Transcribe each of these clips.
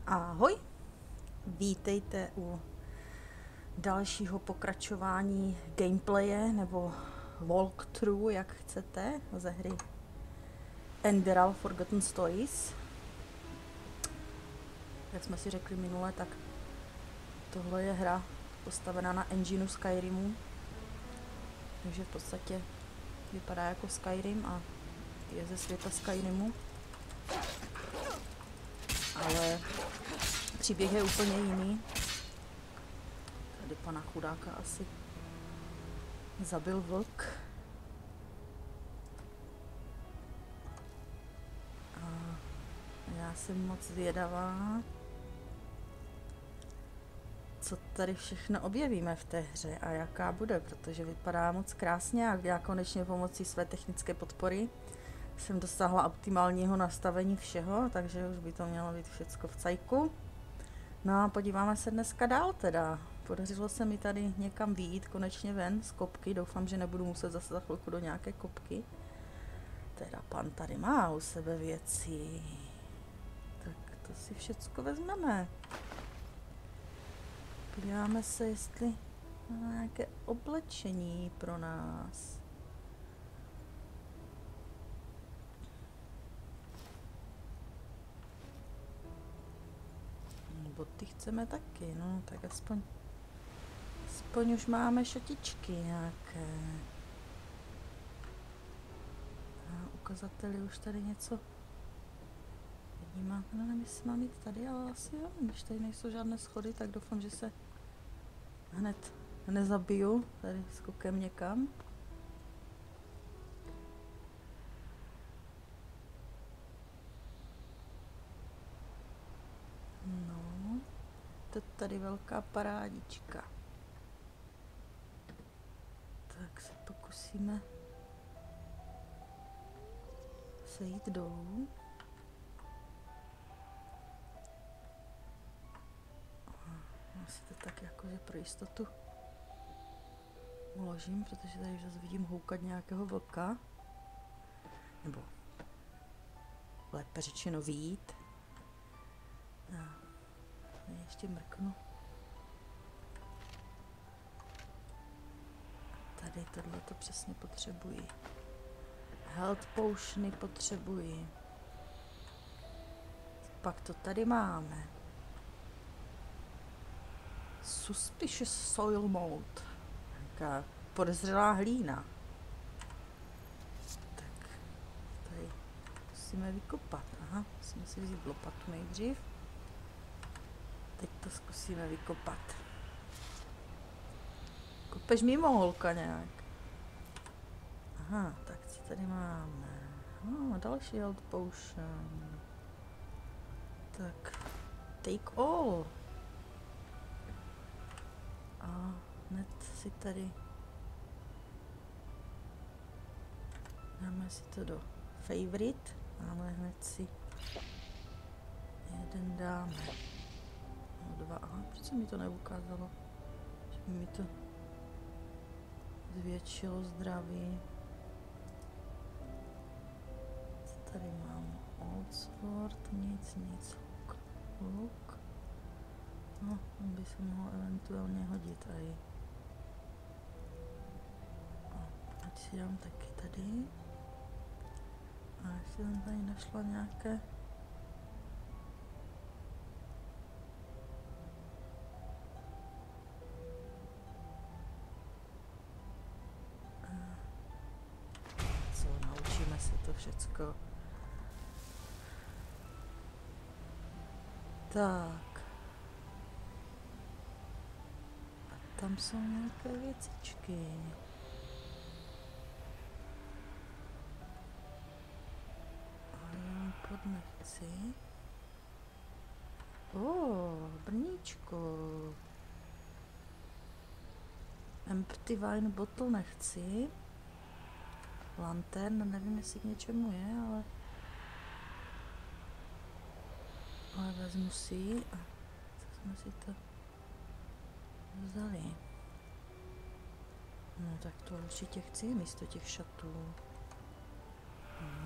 Ahoj, vítejte u dalšího pokračování gameplaye nebo walkthrough, jak chcete, ze hry Enderal Forgotten Stories. Jak jsme si řekli minule, tak tohle je hra postavená na engineu Skyrimu, takže v podstatě vypadá jako Skyrim a je ze světa Skyrimu, ale příběh je úplně jiný. Tady pana chudáka asi zabil vlk. A já jsem moc zvědavá, co tady všechno objevíme v té hře a jaká bude, protože vypadá moc krásně a já konečně pomocí své technické podpory jsem dosáhla optimálního nastavení všeho, takže už by to mělo být všecko v cajku. No a podíváme se dneska dál teda. Podařilo se mi tady někam vyjít, konečně ven z kopky. Doufám, že nebudu muset zase za chvilku do nějaké kopky. Teda pan tady má u sebe věci. Tak to si všecko vezmeme. Podíváme se, jestli má nějaké oblečení pro nás. Boty chceme taky, no tak aspoň už máme šatičky nějaké. A ukazateli už tady něco vidím, no nevím, jestli mám jít tady, ale asi jo, když tady nejsou žádné schody, tak doufám, že se hned nezabiju tady skokem někam. No, to tady velká parádička. Tak se pokusíme se jít dolů. Já si to tak jakože pro jistotu uložím, protože tady už zase vidím houkat nějakého vlka. Nebo lépe řečeno vyjít. Já ještě mrknu. Tady tohle to přesně potřebuji. Health potiony potřebuji. Pak to tady máme. Suspicious soil mold. Nějaká podezřelá hlína. Tak tady musíme vykopat. Aha, musíme si vzít lopatu nejdřív. Teď to zkusíme vykopat. Kopeš mimo, holka, nějak. Aha, tak co tady máme? Další health potion. Tak, take all. A hned si tady dáme si to do favorite, ale hned si jeden dáme. No, dva. Aha, proč se mi to neukázalo? Že by mi to zvětšilo zdraví. Co tady mám? Old sword, nic. Luk. No, on by se mohl eventuálně hodit aj. Ať si dám taky tady. A ještě jsem tady našla nějaké naučíme se to všecko. Tak. A tam jsou nějaké věcičky. A já pod nechci. Brníčko. Empty wine bottle nechci. Lantern, nevím, jestli k něčemu je, ale vezmu si a co jsme si to vzali. No tak to určitě chci místo těch šatů.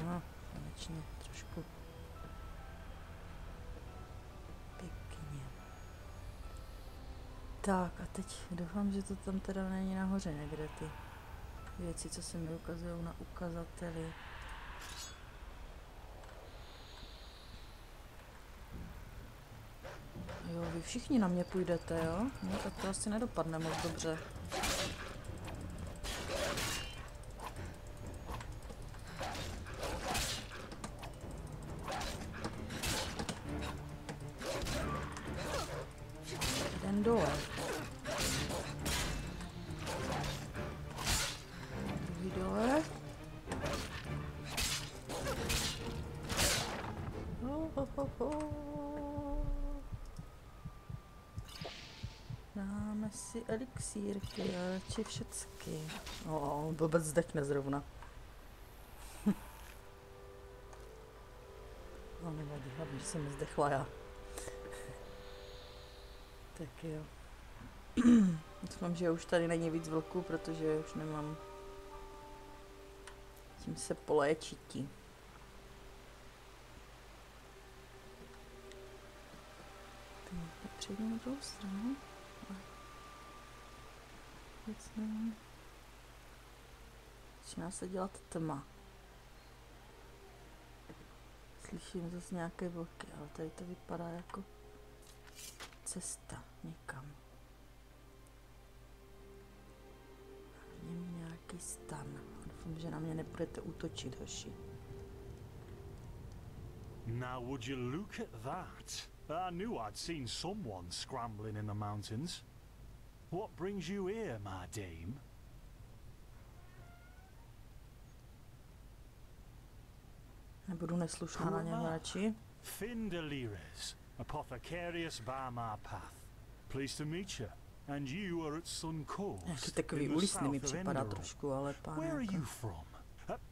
No, konečně trošku Tak a teď doufám, že to tam teda není nahoře někde ty věci, co se mi ukazují na ukazateli. Jo, vy všichni na mě půjdete, jo? No tak to asi nedopadne moc dobře. Jeden dole. Druhý dole. Dáme si elixírky, a radši všecky. Blbec zdechne zrovna. No nevadí, hlavně, že jsem zdechla já. Tak jo. Doufám, že už tady není víc vlků, protože už nemám tím se poléčití. Tak přejdu na druhou stranu. Začíná se dělat tma. Slyším zase nějaké vlky, ale tady to vypadá jako cesta někam. V něm nějaký stan. Doufám, že na mě nebudete útočit, hoši. Now would you look at that? I knew I'd seen someone scrambling in the mountains. What brings you here, my dame? Nebudu neslušná na něm radši. Findelires, apothecarius by my path. Pleased to meet you. And you are at Sun Coast. Jaký takový ulisný mi připadá trošku, ale pán. Where are you from?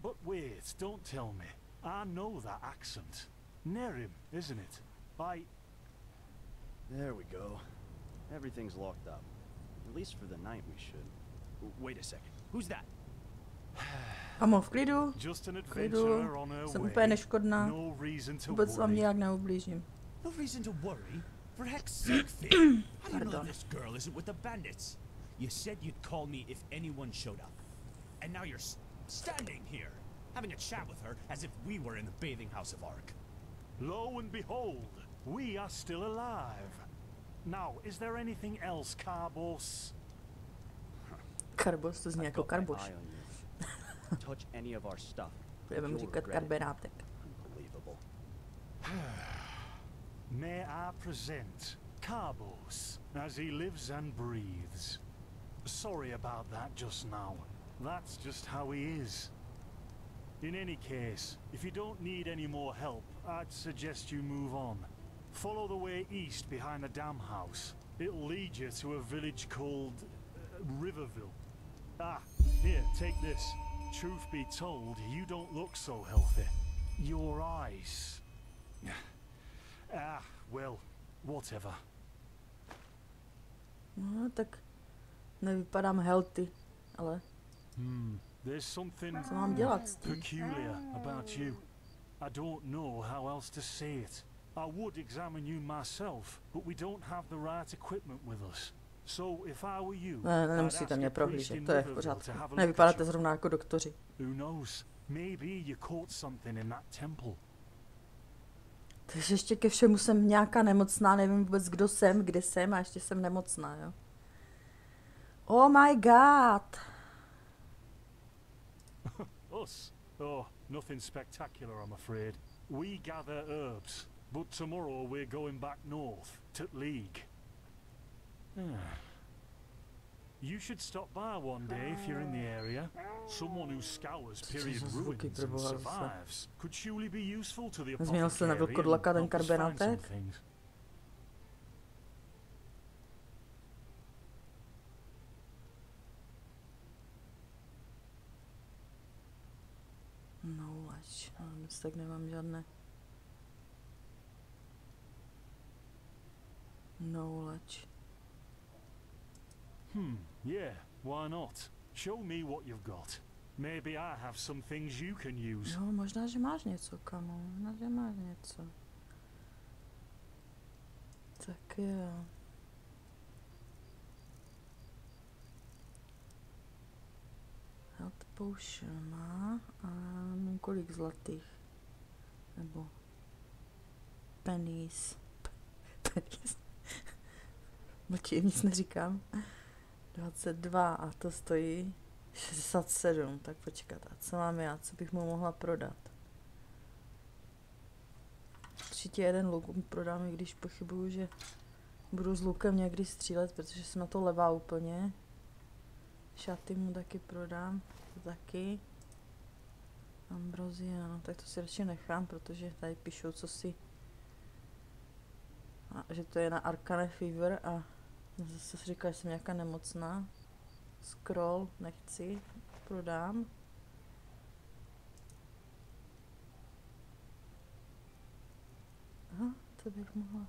But wait, don't tell me. I know that accent. Nerim, isn't it? There we go. Everything's locked up. At least for the night we should. Wait a second. Who's that? Amo, v klidu. Just an Klidu. adventurer on her Jsem way. úplně neškodná. No reason to Vůbec vám worry. nijak neublížím. No reason to worry. For heck's sake, Finn. How do you know Pardon. this girl isn't with the bandits? You said you'd call me if anyone showed up. And now you're standing here, having a chat with her as if we were in the bathing house of Ark. Lo and behold, we are still alive. Now, is there anything else, Carbos? Karbos, to zní jako karboš. Touch any of our stuff. Budeme mu říkat karbenátek. Unbelievable. May I present Carbos, as he lives and breathes. Sorry about that just now. That's just how he is. In any case, if you don't need any more help, I'd suggest you move on. Follow the way east behind the dam house. It'll lead you to a village called Riverville. Ah, here, take this. Truth be told, you don't look so healthy. Your eyes... well, whatever. No, tak nevypadám healthy, ale There's something co mám dělat s tím? peculiar about you. I don't know how else to say it. I would examine you myself, but we don't have the right equipment with us. So if I were you, Ne, I'd nemusíte ask mě a priest prohlížet, in to je v Riverville pořádku. to have a look at Nevypadáte you. zrovna jako doktoři. Who knows? Maybe you caught something in that temple. Takže ještě ke všemu jsem nějaká nemocná, nevím vůbec, kdo jsem, kde jsem a ještě jsem nemocná, jo. Oh my god! Us? Oh, nothing spectacular, I'm afraid. We gather herbs, but tomorrow we're going back north, to League. You should stop by one day if you're in the area. Someone who scours period ruins and survives could surely be useful to the Změnil se na apothecary vlkodlaka and ten help us find some karbenátek? things. No, leč, nic tak nemám žádné. No, leč. Yeah, why not? Show me what you've got. Maybe I have some things you can use. No, možná, že máš něco, kamo, možná, že máš něco. Tak jo. Health potion má a kolik zlatých? Nebo pennies. Pennies. Mlčím, nic neříkám. 22 a to stojí 67. Tak počkat, a co mám já? Co bych mu mohla prodat? Určitě jeden luk mu prodám, i když pochybuju, že budu s lukem někdy střílet, protože jsem na to levá úplně. Šaty mu taky prodám, to taky. Ambrozie, no, tak to si radši nechám, protože tady píšou, co si... A že to je na Arcane Fever a zase si říká, že jsem nějaká nemocná. Scroll, nechci, prodám. Aha, to bych mohla...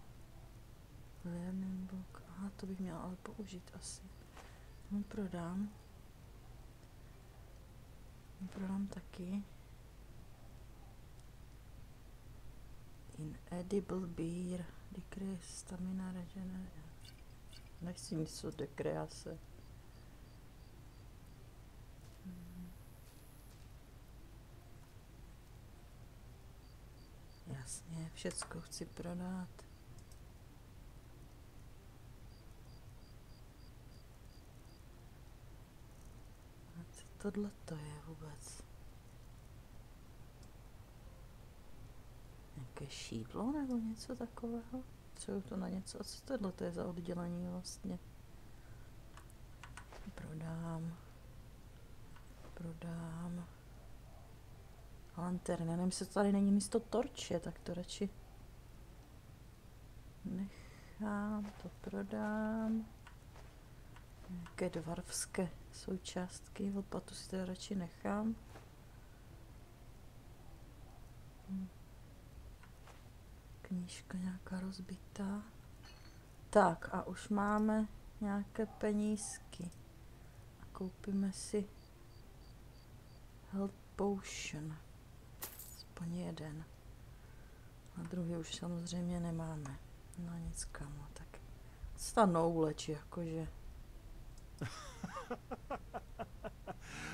Learning book, aha, to bych měla ale použít asi. No, prodám. Prodám taky. Inedible beer. Decrease stamina regeneration. Nechci nic od dekrease. Jasně, všecko chci prodat. A co tohle to je vůbec? Nějaké šídlo nebo něco takového? Co je to na něco? A co tohle to je za oddělení vlastně? Prodám. Prodám. Lantern, já nevím, jestli to tady není místo torče, tak to radši nechám, to prodám. Nějaké dvarfské součástky, lopatu si to radši nechám. Knížka nějaká rozbitá. Tak a už máme nějaké penízky. A koupíme si health potion. Aspoň jeden. A druhý už samozřejmě nemáme. No nic, kamo, tak co ta nouleč, jakože.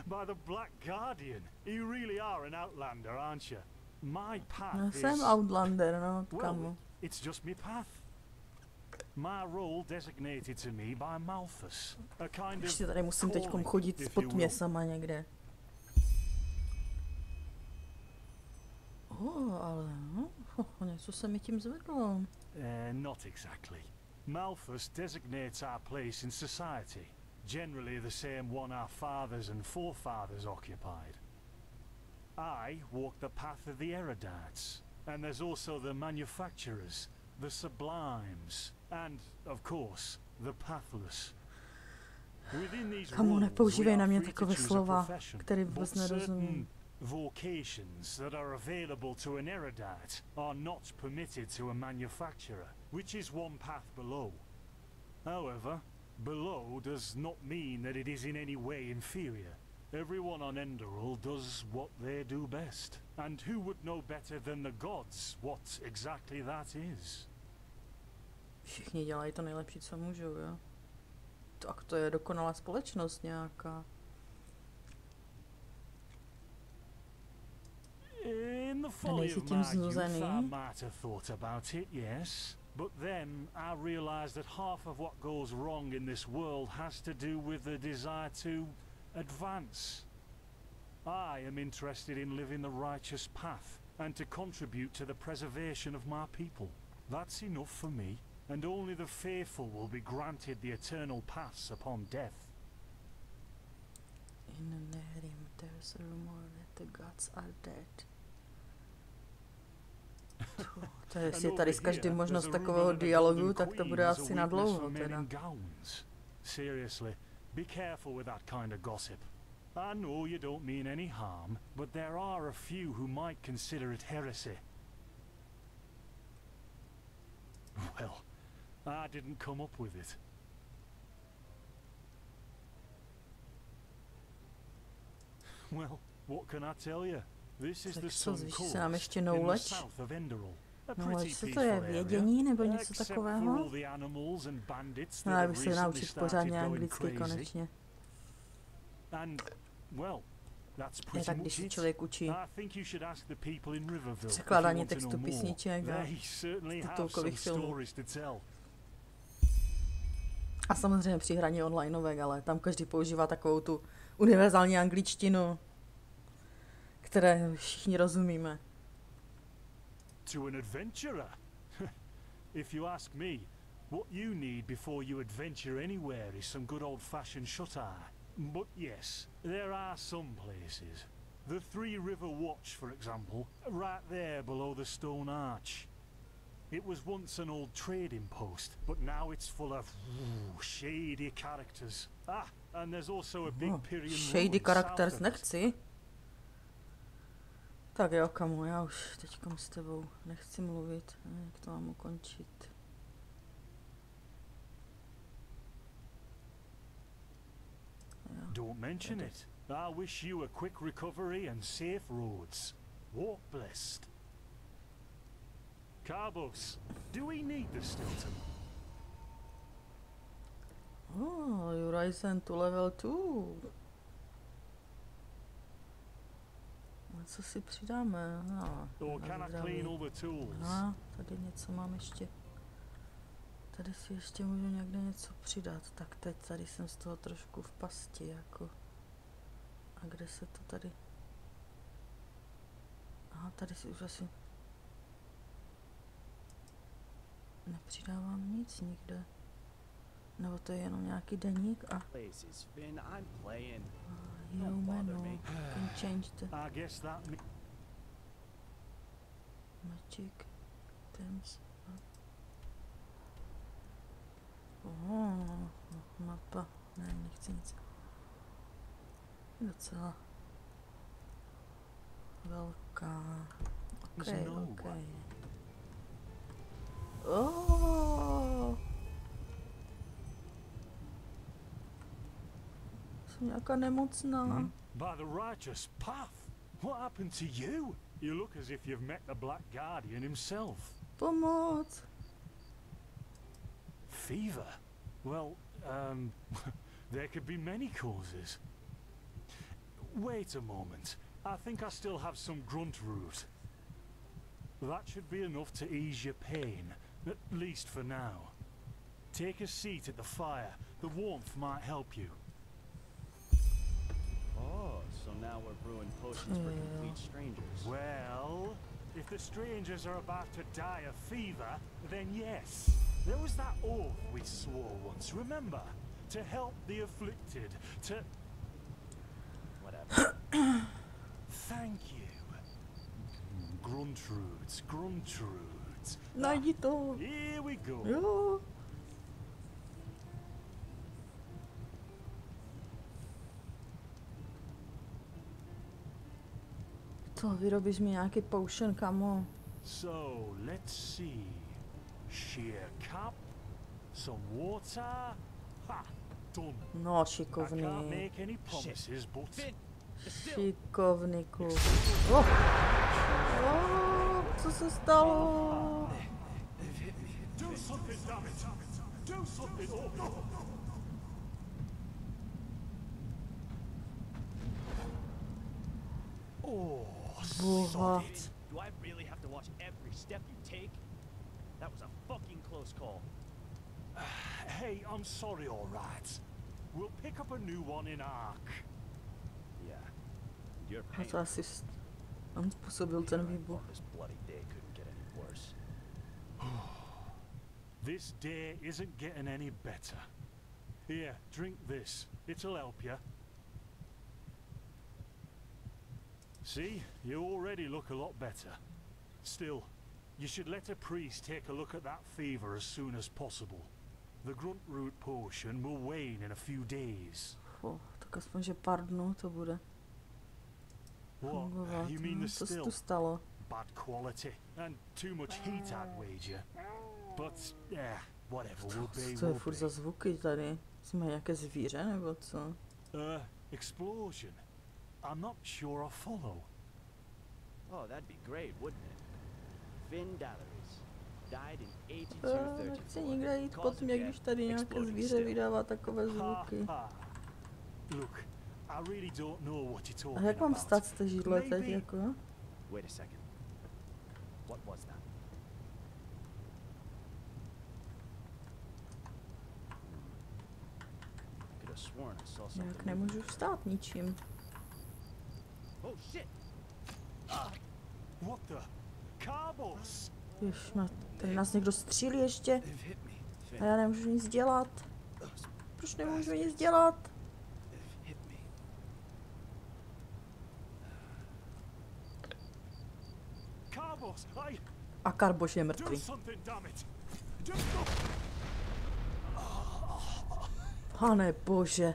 By the Black Guardian, you really are an outlander, aren't you? My path No, is... jsem outlander, no, kamo. Well, it's just my path. My role designated to me by Malthus, a kind of Ještě tady musím teďkom calling, chodit if pod you mě will. sama někde. Ale no, něco se mi tím zvedlo. Not exactly. Malthus designates our place in society, generally the same one our fathers and forefathers occupied. I walk the path of the erudites, and there's also the manufacturers, the sublimes, and, of course, the pathless. Within these Kamu, walls, nepoužívej we na are mě free to takové choose a slova, profession, které but vůbec nerozumím. certain vocations that are available to an erudite are not permitted to a manufacturer, which is one path below. However, below does not mean that it is in any way inferior. Everyone on Enderal does what they do best, and who would know better than the gods what exactly that is? Všichni dělají to nejlepší, co můžou, jo? Tak to je dokonalá společnost nějaká. In the folly nejsi of tím my youth, znuzený? I might have thought about it, yes. But then I realized that half of what goes wrong in this world has to do with the desire to advance. I am interested in living the righteous path and to contribute to the preservation of my people. That's enough for me, and only the faithful will be granted the eternal paths upon death. In Nerim, there's a rumor that the gods are dead. To jestli tady s každým možnost takového dialogu, tak to bude asi na dlouho teda. Seriously, be careful with that kind of gossip. I know you don't mean any harm, but there are a few who might consider it heresy. Well, I didn't come up with it. Well, what can I tell you? This is the Tak co, sun zvýší coast se nám ještě in the nouleč? south of Enderal. A No, pretty co to je, peaceful area, vědění nebo něco except for takového? all the animals and bandits No, that já have bych se recently naučit started pořádně going anglicky crazy. konečně. And Well, that's Je pretty tak, much když se it. člověk učí I think you should ask the people in Riverville if you překládání want to textu know more. písniček a They certainly have some titulkových filmů. stories to tell. A samozřejmě při hraní onlineovek, ale tam každý používá takovou tu univerzální angličtinu, které všichni rozumíme. To an adventurer? If you ask me, what you need before you adventure anywhere is some good old-fashioned shut-eye. But yes, there are some places. The Three River Watch, for example, right there below the stone arch. It was once an old trading post, but now it's full of shady characters. Ah, and there's also a big Pyrian Shady ruin characters south of it. nechci. Tak jo, kamu, já už teďkom s tebou nechci mluvit. Jak to mám ukončit? Don't mention it. I wish you a quick recovery and safe roads. Walk blessed. Carbos, do we need the Stilton? Oh, you rise to level 2. A co si přidáme? No, Or can I clean all the tools? no, tady něco mám ještě. Tady si ještě můžu někde něco přidat. Tak teď tady jsem z toho trošku v pasti, jako. A kde se to tady? Aha, tady si už asi nepřidávám nic nikde. Nebo to je jenom nějaký deník a Places, Finn, I'm playing. humano can change the I guess that magic items. Oh, mapa. Ne, nechci nic. Je docela velká. There's no Ok. one. Oh. Jsem nějaká nemocná. By the righteous path. What happened to you? You look as if you've met the Black Guardian himself. Pomoc. Fever? Well, there could be many causes. Wait a moment. I think I still have some grunt root. That should be enough to ease your pain, at least for now. Take a seat at the fire. The warmth might help you. Oh, so now we're brewing potions for complete strangers. Well, if the strangers are about to die of fever, then yes. There was that oath we swore once, remember? To help the afflicted, to... Whatever. Thank you. Gruntroods, Gruntroods. Najdi to. Here we go. Jo. To vyrobíš mi nějaký potion, kamo. So, let's see. Sheer cup, some water. Ha! Done. No, I can't šikovný. make any promises, but... Finn, the still. Šikovný kluk. Oh. Oh, co se stalo? Do something, damn it! Do something! Oh, no. Oh, Boha. sod it. Do I really have to watch every step you take? That was a fucking close call. Hey, I'm sorry, all right. We'll pick up a new one in Ark. Yeah. You're A paying. to asi on způsobil ten výbuch. This bloody day couldn't get any worse. This day isn't getting any better. Here, drink this. It'll help you. See, you already look a lot better. Still, you should let a priest take a look at that fever as soon as possible. The grunt root potion will wane in a few days. Tak aspoň, že pár dnů to bude What? fungovat. You mean the Co se still? tu stalo? Bad quality and too much heat, I'd wager. But, whatever will be, Co je will furt be. za zvuky tady? Jsme nějaké zvíře nebo co? Explosion. I'm not sure I follow. Oh, that'd be great, wouldn't it? Finn Dalleries died in 8234. Nechci nikde jít Cause pod of mě, death, když tady nějaké exploding zvíře still. vydává takové zvuky. Ha. Look, I really don't know what you're A talking jak mám about. vstát z té židle teď, Maybe. jako? Wait a second. What was that? Could have sworn I saw something. Jak nemůžu vstát ničím. Oh shit! What the? Carbos! Ježma, tady nás někdo střílí ještě. They've hit me. A já nemůžu nic dělat. Proč nemůžu nic dělat? They've hit me. Carbos! A Karboš je Do mrtvý. something, damn it! Just go! Pane bože.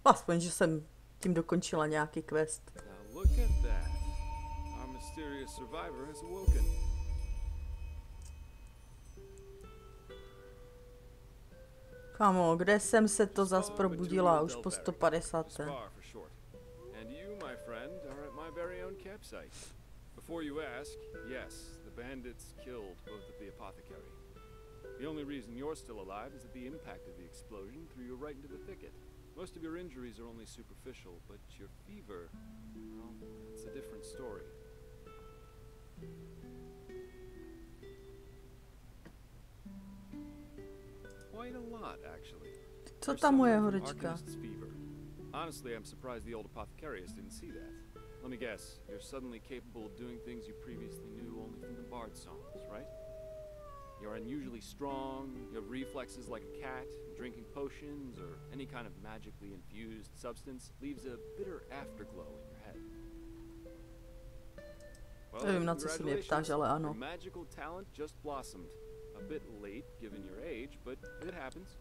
Aspoň, že jsem tím dokončila nějaký quest. Now look at that. Our mysterious survivor has awoken. Kamo, kde jsem se to zas probudila? Už po 150. Spar for short. And you, my friend, are at my very own campsite. Before you ask, yes, the bandits killed both of the apothecary. The only reason you're still alive is that the impact of the explosion threw you right into the thicket. Most of your injuries are only superficial, but your fever, well, it's a different story. Quite a lot, actually. Co You're ta moje suffering from horečka? Arcanist's fever. Honestly, I'm surprised the old apothecarius didn't see that. Let me guess, you're suddenly capable of doing things you previously knew only from the bard songs, right? You're unusually strong, you have reflexes like a cat, drinking potions or any kind of magically infused substance leaves a bitter afterglow in your head. Nevím, na co se mě ptáš, ale ano. Your magical talent just blossomed. A bit late given your age, but it happens.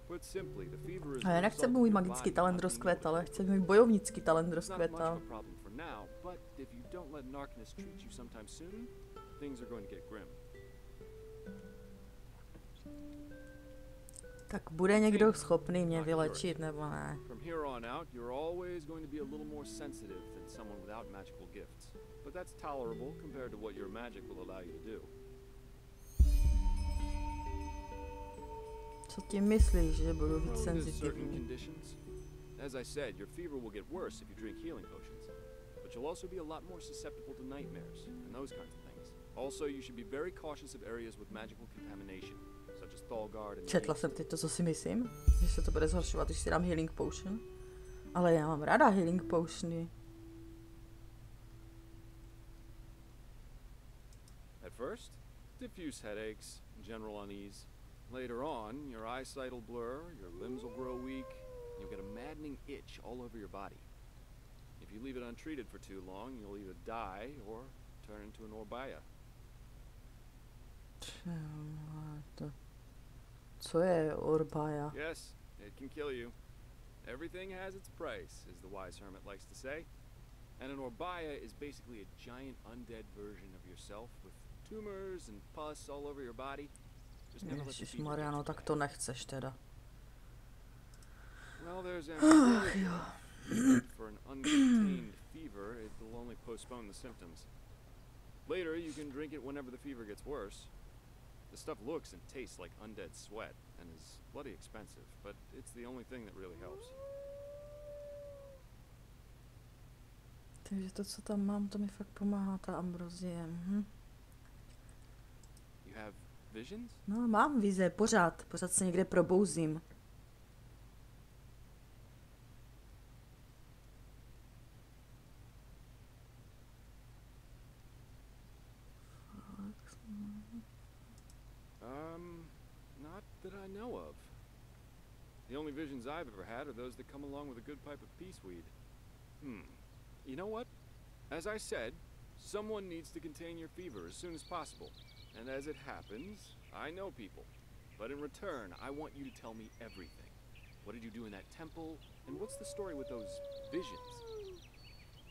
Put simply, the fever is A já nechci, aby můj magický talent rozkvětal, já chci, aby můj bojovnický talent It's not much of rozkvětal. a problem for now, but if you don't let an arcanist treat you sometime soon, things are going to get grim. Tak bude někdo schopný mě vylečit, nebo ne? From here on out, you're always going to be a little more sensitive than someone without magical gifts. But that's tolerable compared to what your magic will allow you to do. Co tím myslíš, že budu víc Prone to certain senzitivní? conditions. As I said, your fever will get worse if you drink healing potions. But you'll also be a lot more susceptible to nightmares and those kinds of things. Also, you should be very cautious of areas with magical contamination, such as Thalgard and Četla jsem teď to, co si myslím, že se to bude zhoršovat, když si dám healing potion. Ale já mám ráda healing potiony. At first, diffuse headaches, general unease. Later on, your eyesight will blur, your limbs will grow weak, and you'll get a maddening itch all over your body. If you leave it untreated for too long, you'll either die or turn into an Orbaya. Co je Orbaja? Yes, it can kill you. Everything has its price, as the wise hermit likes to say. And an Orbaya is basically a giant undead version of yourself with tumors and pus all over your body. Just never let the fever get Ježišmarja, no you tak bad. to nechceš teda. Well, there's amnesty. For an uncontained fever, it will only postpone the symptoms. Later, you can drink it whenever the fever gets worse. The stuff looks and tastes like undead sweat and is bloody expensive, but it's the only thing that really helps. Takže to, co tam mám, to mi fakt pomáhá, ta ambrozie. You have visions? No, mám vize, pořád se někde probouzím. Not that I know of. The only visions I've ever had are those that come along with a good pipe of peaceweed. You know what? As I said, someone needs to contain your fever as soon as possible. And as it happens, I know people. But in return, I want you to tell me everything. What did you do in that temple? And what's the story with those visions?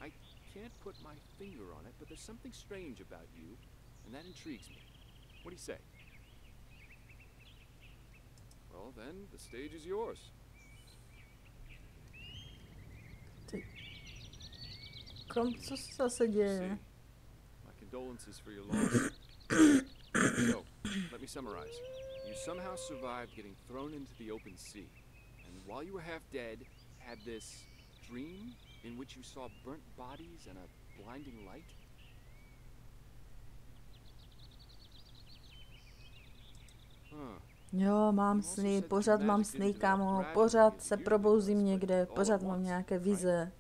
I can't put my finger on it, but there's something strange about you, and that intrigues me. What do you say? Well, then, the stage is yours. Kom, co se zase děje? My condolences for your loss. So, let me summarize. You somehow survived getting thrown into the open sea. while you were half dead, had this dream in which you saw burnt bodies and a blinding light? Jo, mám sny, pořád mám sny, kámo, pořád se probouzím někde, pořád mám nějaké vize.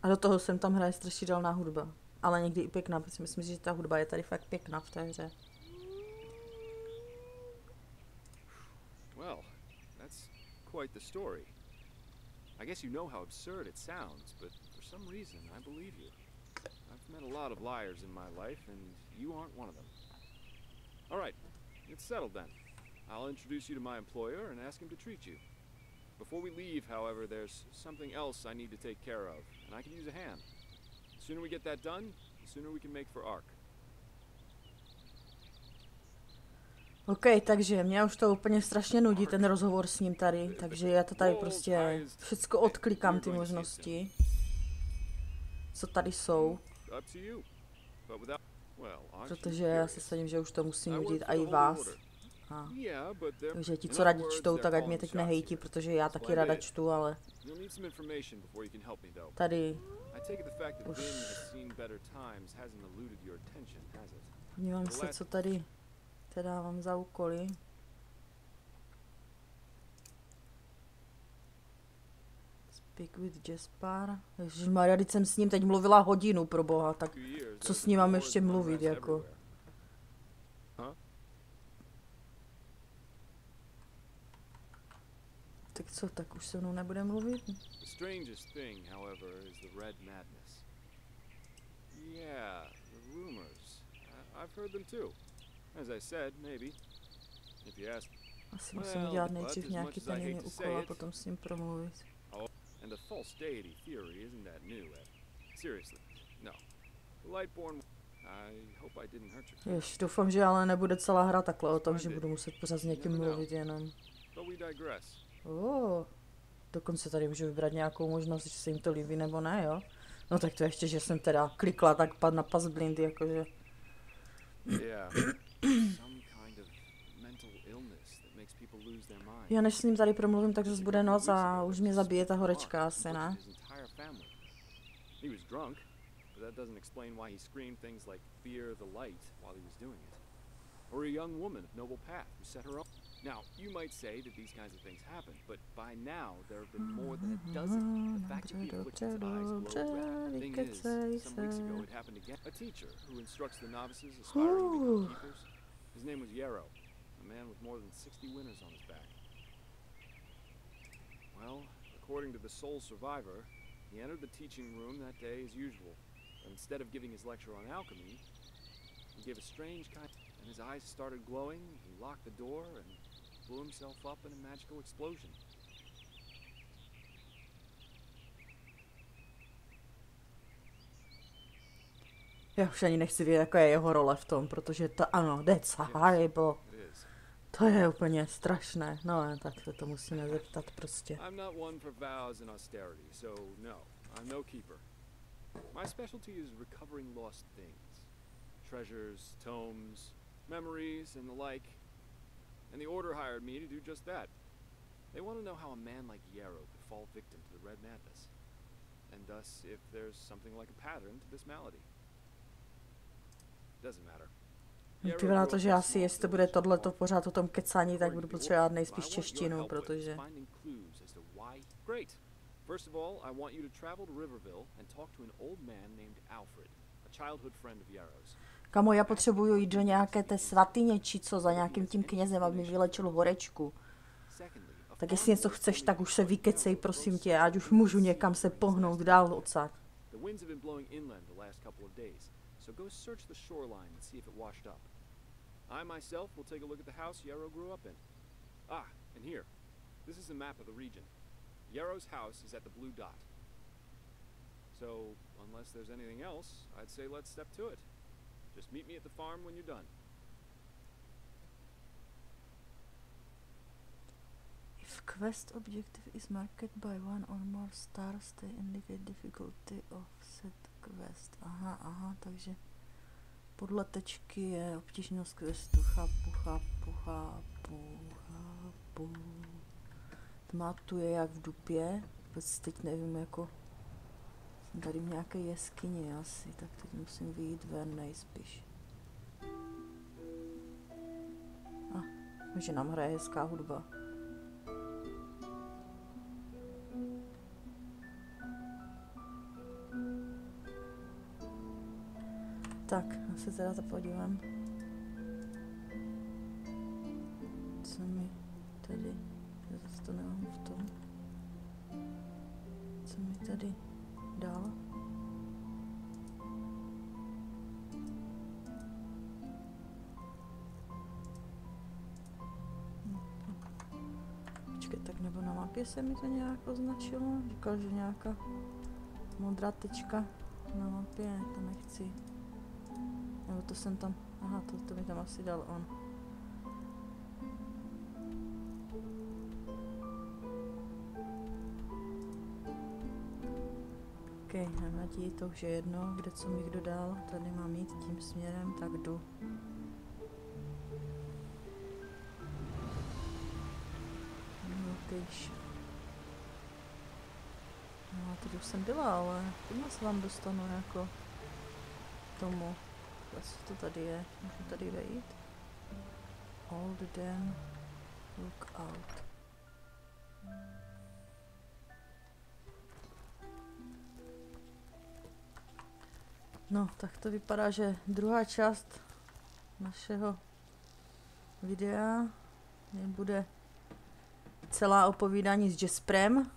A do toho jsem tam hraje strašidelná hudba. Ale někdy i pěkná, protože myslím, že ta hudba je tady fakt pěkná v té hře. Well, that's quite the story. I guess you know how absurd it sounds, but for some reason I believe you. I've met a lot of liars in my life, and you aren't one of them. All right, it's settled then. I'll introduce you to my employer and ask him to treat you. Before we leave, however, there's something else I need to take care of, and I could use a hand. The sooner we get that done, the sooner we can make for Ark. OK, takže mě už to úplně strašně nudí, ten rozhovor s ním tady, takže já to tady prostě všecko odklikám, ty možnosti, co tady jsou, protože já se sadím, že už to musím nudit a i vás. A, takže ti, co rádi čtou, tak ať mě teď nehejtí, protože já taky ráda čtu, ale tady už podívám se, co tady teda mám za úkoly. Speak with Jaspar. Ježišmarja, teď jsem s ním teď mluvila hodinu, pro boha, tak co s ním mám ještě mluvit, jako. Tak co, tak už se mnou nebude mluvit? The strangest thing, however, is the red madness. Yeah, the rumors. I've heard them too. As I said, maybe. If you ask. Asi musím dělat nejdřív nějaký ten jiný úkol a potom s ním promluvit. And the false deity theory isn't that new, Ed. Seriously, no. The Lightborn. I hope I didn't hurt you. Jež, doufám, že ale nebude celá hra takhle o tom, že budu muset pořád s někým mluvit jenom. Dokonce tady můžu vybrat nějakou možnost, že se jim to líbí nebo ne, jo? No tak to ještě, že jsem teda klikla tak pad na pas blind, jakože. Já než s ním tady promluvím, tak zase bude noc a už mě zabije ta horečka asi, ne? Now, you might say that these kinds of things happen, but by now there have been more than a dozen. The fact that the affliction's eyes glow red. Thing is, some weeks ago it happened again. A teacher who instructs the novices aspiring to become keepers. His name was Yarrow, a man with more than 60 winners on his back. Well, according to the sole survivor, he entered the teaching room that day as usual, but instead of giving his lecture on alchemy, he gave a strange kind, and his eyes started glowing. He locked the door and blew himself up in a magical explosion. Já už ani nechci vědět, jaká je jeho role v tom, protože to ano, that's horrible. To je úplně strašné. No, tak se to musíme zeptat prostě. I'm not one for vows and austerity, so no, I'm no keeper. My specialty is recovering lost things. Treasures, tomes, memories, and the like. And the Order hired me to do just that. They want to know how a man like Yarrow could fall victim to the red madness. And thus, if there's something like a pattern to this malady. Doesn't matter. Vypadá to, že asi, jestli to bude tohleto pořád o tom kecání, tak budu potřebovat nejspíš češtinu, protože... Great. First of all, I want you to travel to Riverville and talk to an old man named Alfred, a childhood friend of Yarrow's. Kamo, já potřebuju jít do nějaké té svatyně, či co, za nějakým tím knězem, aby mi vylečil horečku. Tak jestli něco chceš, tak už se vykecej, prosím tě, ať už můžu někam se pohnout dál odsad. So go search the shoreline and see if it washed up. I myself will take a look at the house Yarrow grew up in. Ah, and here. This is a map of the region. Yarrow's house is at the blue dot. So, unless there's anything else, I'd say let's step to it. Just meet me at the farm when you're done. If quest objective is marked by one or more stars, they indicate difficulty of set quest. Aha, takže podle tečky je obtížnost questu. Chápu. Tma tu je jak v dupě. Vůbec teď nevím, jako... Jsem tady v nějaké jeskyni asi, tak teď musím vyjít ven nejspíš. Že nám hraje hezká hudba. Tak, já se teda to podívám. Co mi tady... Já zase to nemám v tom. Co mi tady dál? Počkej, tak nebo na mapě se mi to nějak označilo? Říkal, že nějaká modrá tečka na mapě, to nechci. Nebo to jsem tam, aha, to mi tam asi dal on. Ok, nevadí, to už je jedno, kde co mi kdo dal, tady mám jít tím směrem, tak jdu. No, teď už jsem byla, ale tím se vám dostanu jako tomu. Co to tady je? Můžu tady vejít? All the damn look out. No, tak to vypadá, že druhá část našeho videa bude celá opovídání s Jasperem.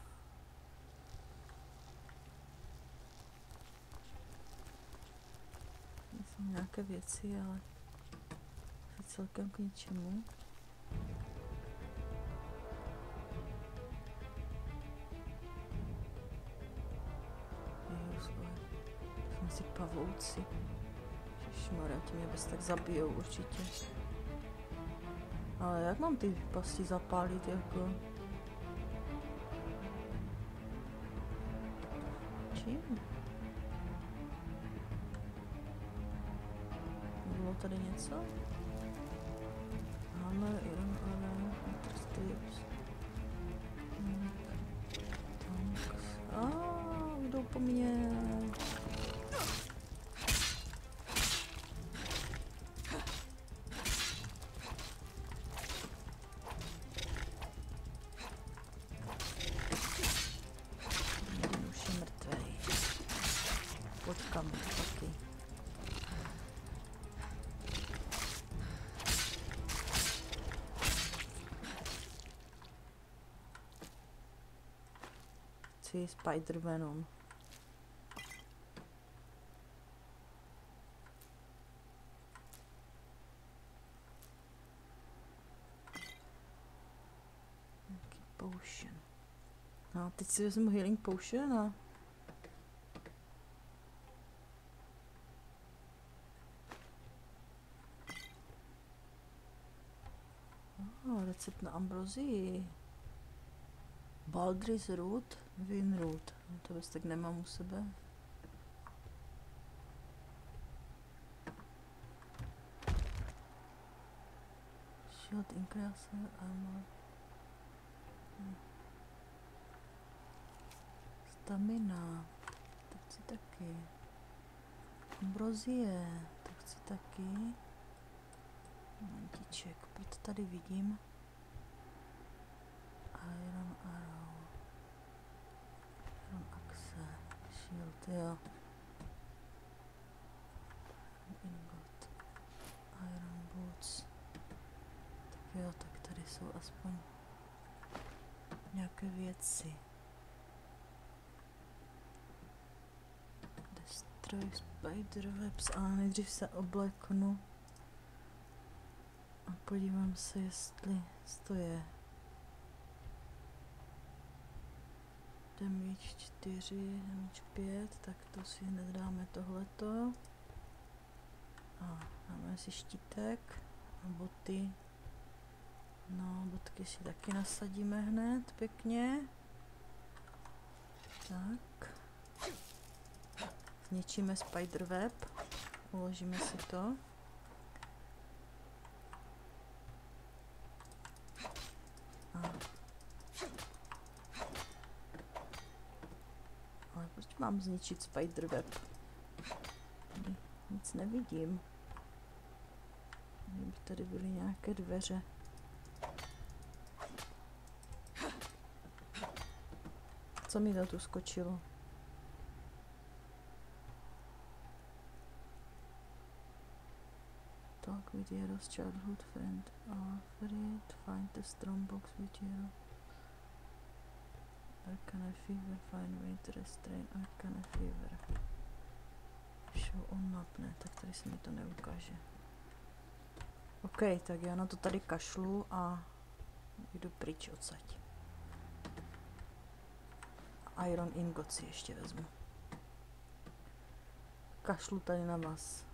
Jsou nějaké věci, ale celkem k ničemu. Jsou asi pavouci. Ježišmarja, ti mě bez tak zabijou určitě. Ale jak mám ty pasti zapálit jako? Čím? Bylo tady něco? Hammer, iron arrow, strips. Jdou po mně. Už je mrtvej. Počkám taky. Spider Venom. Nějaký potion. No, teď si vezmu healing potion a... Recept na ambrozii. Baldry's root, Win root. To vůbec tak nemám u sebe. Shield increase armor. Stamina. To chci taky. Ambrozie. To chci taky. Mantiček. Proto tady vidím. Iron arrow. Iron axe. Shield, jo. Iron ingot. Iron boots. Tak jo, tak tady jsou aspoň nějaké věci. Destroy spiderwebs, ale nejdřív se obleknu a podívám se, jestli to je. Damage 4, damage 5, tak to si hned dáme tohleto. A dáme si štítek a boty. No, botky si taky nasadíme hned pěkně. Tak. Zničíme spiderweb. Uložíme si to. A Ale proč mám zničit spiderweb? Nic nevidím. Kdyby tady byly nějaké dveře. Co mi to tu skočilo? Talk with Jero's childhood friend. Alfred, find the strong box with Jero. Arcana fever, find way to restrain Arcana fever. Show on map, ne, tak tady se mi to neukáže. OK, tak já na to tady kašlu a jdu pryč odsaď. Iron ingot si ještě vezmu. Kašlu tady na vás.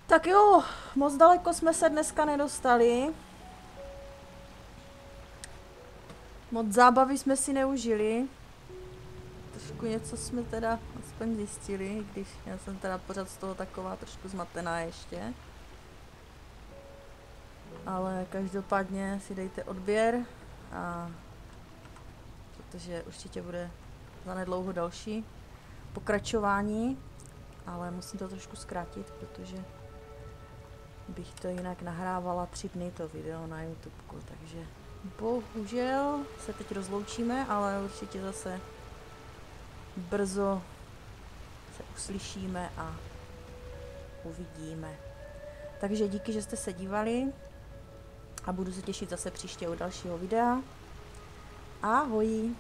Tak jo, moc daleko jsme se dneska nedostali. Moc zábavy jsme si neužili. Trošku něco jsme teda aspoň zjistili, když já jsem teda pořád z toho taková trošku zmatená ještě. Ale každopádně si dejte odběr, protože určitě bude zanedlouho další pokračování, ale musím to trošku zkrátit, protože bych to jinak nahrávala 3 dny to video na YouTubeku, takže bohužel se teď rozloučíme, ale určitě zase brzo se uslyšíme a uvidíme. Takže díky, že jste se dívali a budu se těšit zase příště u dalšího videa. Ahoj!